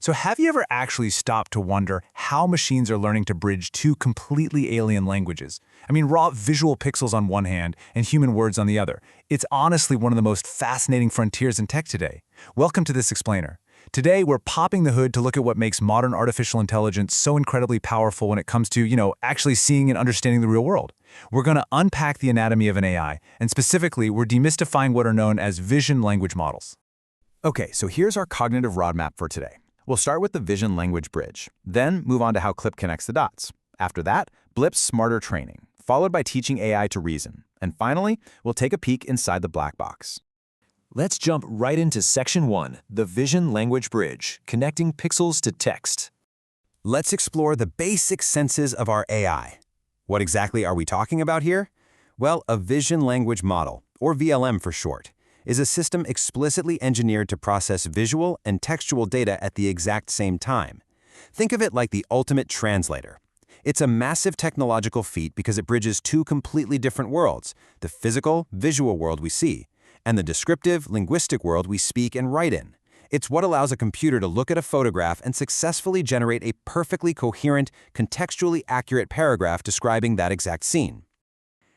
So have you ever actually stopped to wonder how machines are learning to bridge two completely alien languages? I mean, raw visual pixels on one hand and human words on the other. It's honestly one of the most fascinating frontiers in tech today. Welcome to This Explainer. Today, we're popping the hood to look at what makes modern artificial intelligence so incredibly powerful when it comes to, actually seeing and understanding the real world. We're going to unpack the anatomy of an AI, and specifically, we're demystifying what are known as vision language models. Okay, so here's our cognitive roadmap for today. We'll start with the vision-language bridge, then move on to how CLIP connects the dots. After that, Blip's smarter training, followed by teaching AI to reason. And finally, we'll take a peek inside the black box. Let's jump right into Section 1, the vision-language bridge, connecting pixels to text. Let's explore the basic senses of our AI. What exactly are we talking about here? Well, a vision-language model, or VLM for short, is a system explicitly engineered to process visual and textual data at the exact same time. Think of it like the ultimate translator. It's a massive technological feat because it bridges two completely different worlds, the physical, visual world we see, and the descriptive, linguistic world we speak and write in. It's what allows a computer to look at a photograph and successfully generate a perfectly coherent, contextually accurate paragraph describing that exact scene.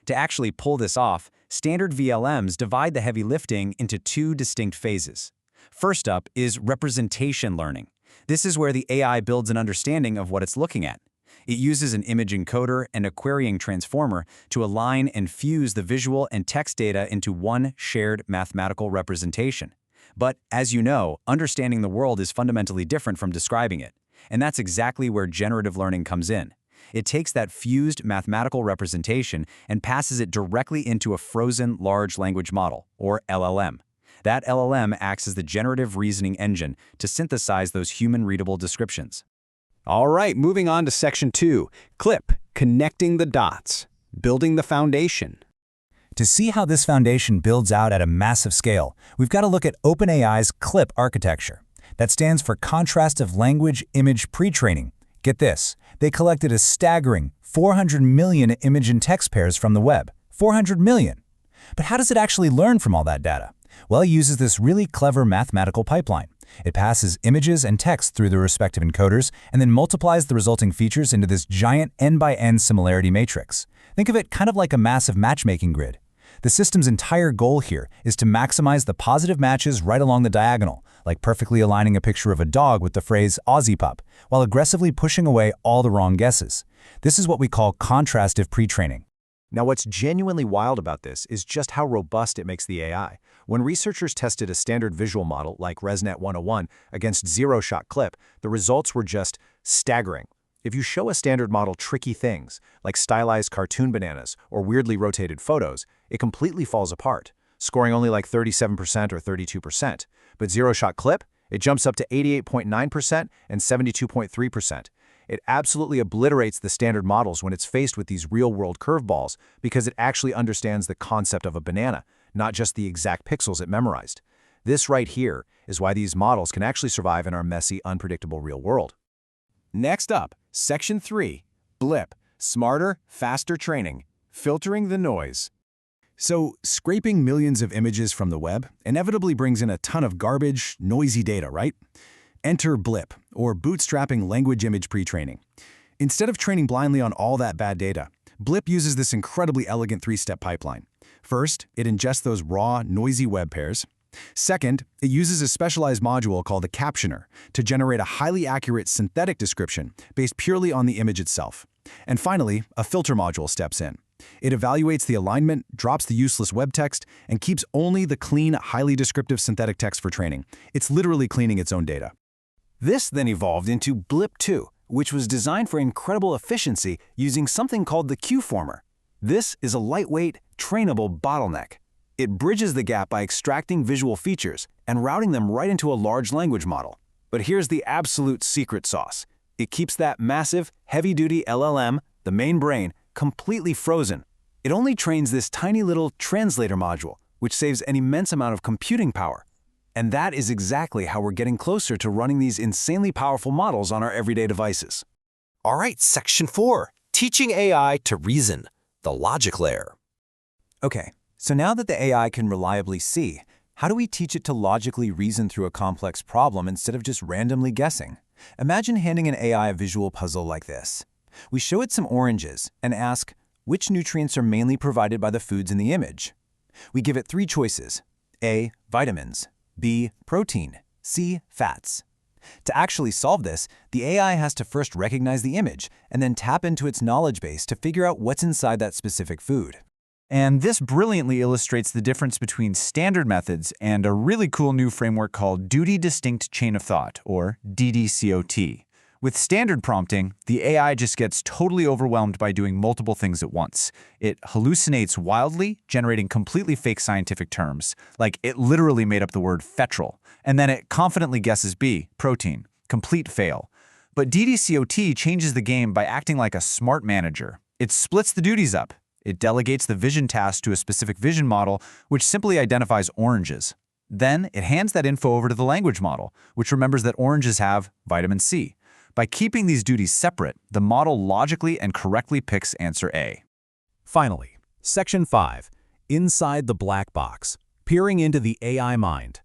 To actually pull this off, standard VLMs divide the heavy lifting into two distinct phases. First up is representation learning. This is where the AI builds an understanding of what it's looking at. It uses an image encoder and a querying transformer to align and fuse the visual and text data into one shared mathematical representation. But, as you know, understanding the world is fundamentally different from describing it. And that's exactly where generative learning comes in. It takes that fused mathematical representation and passes it directly into a frozen large language model, or LLM. That LLM acts as the generative reasoning engine to synthesize those human-readable descriptions. All right, moving on to Section 2, CLIP, connecting the dots, building the foundation. To see how this foundation builds out at a massive scale, we've got to look at OpenAI's CLIP architecture. That stands for Contrastive Language Image Pre-training. Get this, they collected a staggering 400 million image and text pairs from the web. 400 million! But how does it actually learn from all that data? Well, it uses this really clever mathematical pipeline. It passes images and text through the respective encoders and then multiplies the resulting features into this giant n-by-n similarity matrix. Think of it kind of like a massive matchmaking grid. The system's entire goal here is to maximize the positive matches right along the diagonal, like perfectly aligning a picture of a dog with the phrase Aussie pup, while aggressively pushing away all the wrong guesses. This is what we call contrastive pre-training. Now, what's genuinely wild about this is just how robust it makes the AI. When researchers tested a standard visual model like ResNet 101 against zero-shot CLIP, the results were just staggering. If you show a standard model tricky things, like stylized cartoon bananas or weirdly rotated photos, it completely falls apart, scoring only like 37% or 32%. But zero-shot CLIP, it jumps up to 88.9% and 72.3%. It absolutely obliterates the standard models when it's faced with these real-world curveballs because it actually understands the concept of a banana, not just the exact pixels it memorized. This right here is why these models can actually survive in our messy, unpredictable real world. Next up, Section 3, Blip, Smarter, Faster Training, Filtering the Noise. So, scraping millions of images from the web inevitably brings in a ton of garbage, noisy data, right? Enter Blip, or Bootstrapping Language Image Pre-training. Instead of training blindly on all that bad data, Blip uses this incredibly elegant three-step pipeline. First, it ingests those raw, noisy web pairs. Second, it uses a specialized module called the captioner to generate a highly accurate synthetic description based purely on the image itself. And finally, a filter module steps in. It evaluates the alignment, drops the useless web text, and keeps only the clean, highly descriptive synthetic text for training. It's literally cleaning its own data. This then evolved into Blip 2, which was designed for incredible efficiency using something called the Q-former. This is a lightweight, trainable bottleneck. It bridges the gap by extracting visual features and routing them right into a large language model. But here's the absolute secret sauce. It keeps that massive, heavy-duty LLM, the main brain, completely frozen. It only trains this tiny little translator module, which saves an immense amount of computing power. And that is exactly how we're getting closer to running these insanely powerful models on our everyday devices. All right, Section 4, teaching AI to reason, the logic layer. Okay, so now that the AI can reliably see, How do we teach it to logically reason through a complex problem instead of just randomly guessing? Imagine handing an AI a visual puzzle like this. We show it some oranges and ask, which nutrients are mainly provided by the foods in the image? We give it 3 choices: A, vitamins, B, protein, C, fats. To actually solve this, the AI has to first recognize the image and then tap into its knowledge base to figure out what's inside that specific food. And this brilliantly illustrates the difference between standard methods and a really cool new framework called Duty Distinct Chain of Thought, or DDCOT. With standard prompting, the AI just gets totally overwhelmed by doing multiple things at once. It hallucinates wildly, generating completely fake scientific terms, like it literally made up the word fetral, and then it confidently guesses B, protein. Complete fail. But DDCOT changes the game by acting like a smart manager. It splits the duties up. It delegates the vision task to a specific vision model, which simply identifies oranges. Then it hands that info over to the language model, which remembers that oranges have vitamin C. By keeping these duties separate, the model logically and correctly picks answer A. Finally, Section 5. Inside the black box. Peering into the AI mind.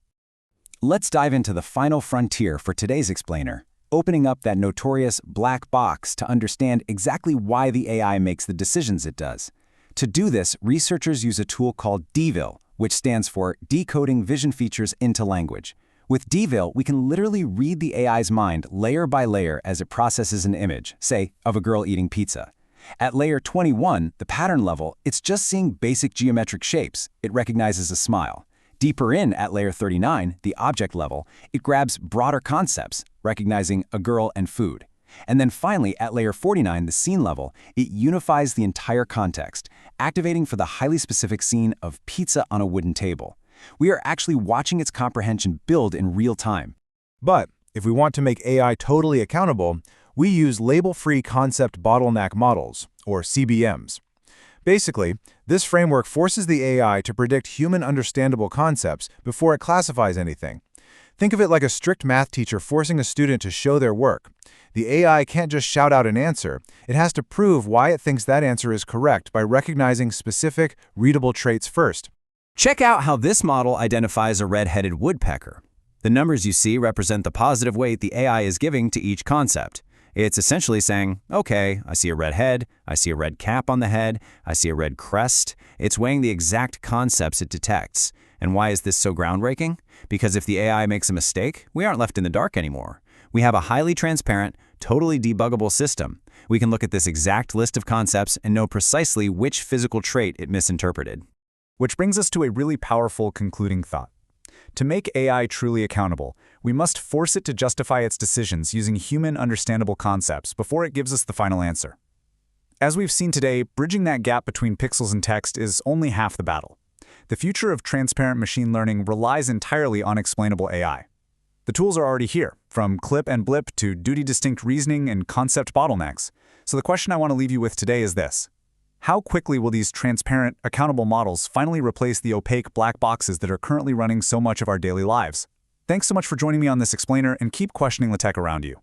Let's dive into the final frontier for today's explainer, opening up that notorious black box to understand exactly why the AI makes the decisions it does. To do this, researchers use a tool called DVIL, which stands for Decoding Vision Features into Language. With DVIL, we can literally read the AI's mind layer by layer as it processes an image, say, of a girl eating pizza. At layer 21, the pattern level, it's just seeing basic geometric shapes. It recognizes a smile. Deeper in, at layer 39, the object level, it grabs broader concepts, recognizing a girl and food. And then finally, at layer 49, the scene level, it unifies the entire context, activating for the highly specific scene of pizza on a wooden table. We are actually watching its comprehension build in real time. But if we want to make AI totally accountable, we use label-free concept bottleneck models, or CBMs. Basically, this framework forces the AI to predict human understandable concepts before it classifies anything. Think of it like a strict math teacher forcing a student to show their work. The AI can't just shout out an answer. It has to prove why it thinks that answer is correct by recognizing specific, readable traits first. Check out how this model identifies a red-headed woodpecker. The numbers you see represent the positive weight the AI is giving to each concept. It's essentially saying, okay, I see a red head, I see a red cap on the head, I see a red crest. It's weighing the exact concepts it detects. And why is this so groundbreaking? Because if the AI makes a mistake, we aren't left in the dark anymore. We have a highly transparent, totally debuggable system. We can look at this exact list of concepts and know precisely which physical trait it misinterpreted. Which brings us to a really powerful concluding thought. To make AI truly accountable, we must force it to justify its decisions using human understandable concepts before it gives us the final answer. As we've seen today, bridging that gap between pixels and text is only half the battle. The future of transparent machine learning relies entirely on explainable AI. The tools are already here, from clip and blip to duty-distinct reasoning and concept bottlenecks. So the question I want to leave you with today is this. How quickly will these transparent, accountable models finally replace the opaque black boxes that are currently running so much of our daily lives? Thanks so much for joining me on this explainer, and keep questioning the tech around you.